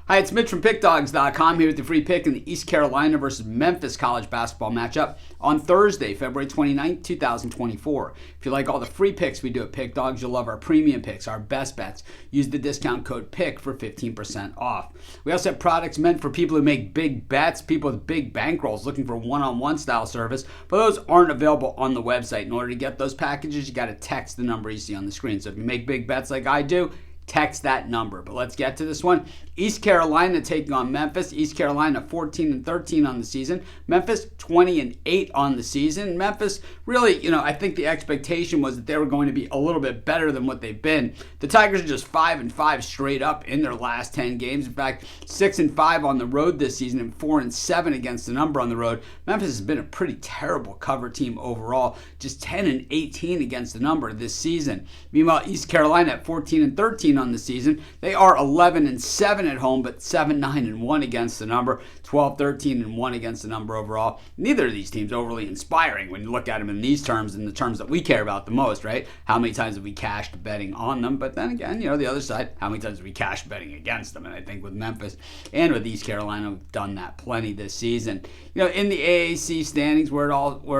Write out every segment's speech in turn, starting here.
Hi, it's Mitch from Pickdawgz.com here with the free pick in the East Carolina versus Memphis college basketball matchup on Thursday, February 29th, 2024. If you like all the free picks we do at Pickdawgz, you'll love our premium picks, our best bets. Use the discount code PICK for 15% off. We also have products meant for people who make big bets, people with big bankrolls looking for one-on-one style service, but those aren't available on the website. In order to get those packages, you got to text the number you see on the screen. So if you make big bets like I do, text that number. But let's get to this one. East Carolina taking on Memphis. East Carolina 14-13 on the season. Memphis 20-8 on the season. Memphis really, I think the expectation was that they were going to be a little bit better than what they've been. The Tigers are just 5-5 straight up in their last 10 games. In fact, 6-5 on the road this season and 4-7 against the number on the road. Memphis has been a pretty terrible cover team overall. Just 10-18 against the number this season. Meanwhile, East Carolina at 14-13 on the season. They are 11-7 at home, but 7-9-1 against the number, 12-13-1 against the number overall. Neither of these teams overly inspiring when you look at them in these terms, in the terms that we care about the most, right? How many times have we cashed betting on them? But then again, the other side, how many times have we cashed betting against them? And I think with Memphis and with East Carolina, we've done that plenty this season. In the AAC standings, where it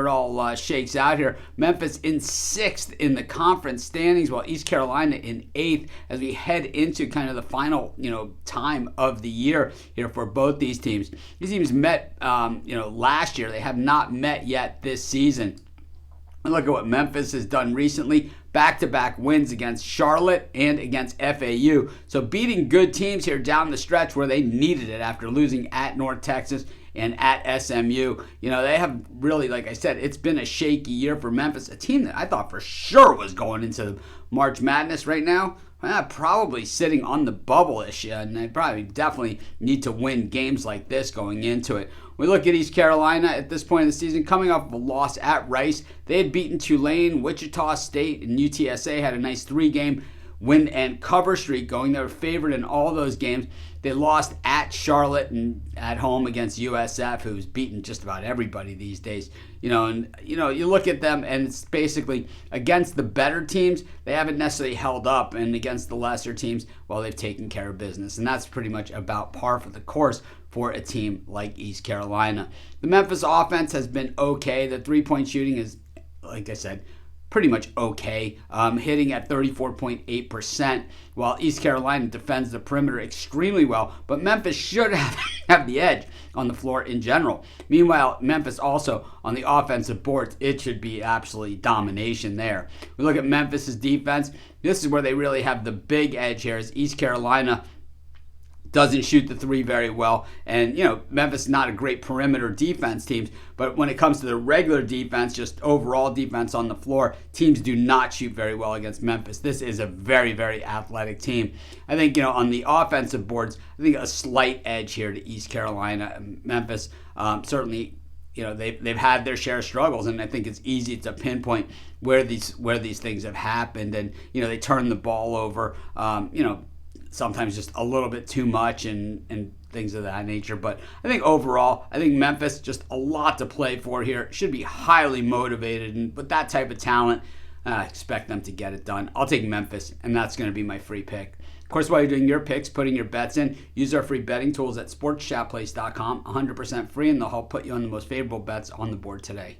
all shakes out here, Memphis in 6th in the conference standings, while East Carolina in 8th, as we head into kind of the final, time of the year here for both these teams. These teams met, last year. They have not met yet this season. And look at what Memphis has done recently. Back-to-back wins against Charlotte and against FAU. So beating good teams here down the stretch where they needed it after losing at North Texas and at SMU. They have really, like I said, it's been a shaky year for Memphis, a team that I thought for sure was going into March Madness right now. Probably sitting on the bubble-ish, and they probably definitely need to win games like this going into it. We look at East Carolina at this point in the season, coming off of a loss at Rice. They had beaten Tulane, Wichita State, and UTSA had a nice 3-game win and cover streak going. They were favored in all those games. They lost at Charlotte and at home against USF, who's beaten just about everybody these days. You look at them and it's basically against the better teams, they haven't necessarily held up, and against the lesser teams, well, they've taken care of business. And that's pretty much about par for the course for a team like East Carolina. The Memphis offense has been okay. The three-point shooting is, like I said, pretty much okay, hitting at 34.8%, while East Carolina defends the perimeter extremely well, but Memphis should have the edge on the floor in general. Meanwhile, Memphis also on the offensive boards, it should be absolutely domination there. We look at Memphis's defense. This is where they really have the big edge here, as East Carolina doesn't shoot the three very well. And, Memphis is not a great perimeter defense team, but when it comes to the regular defense, just overall defense on the floor, teams do not shoot very well against Memphis. This is a very, very athletic team. I think, on the offensive boards, I think a slight edge here to East Carolina. Memphis certainly, they've had their share of struggles, and I think it's easy to pinpoint where these things have happened. And, they turn the ball over, sometimes just a little bit too much and things of that nature. But I think overall, Memphis, just a lot to play for here. Should be highly motivated, and with that type of talent, I expect them to get it done. I'll take Memphis, and that's going to be my free pick. Of course, while you're doing your picks, putting your bets in, use our free betting tools at sportschatplace.com, 100% free, and they'll help put you on the most favorable bets on the board today.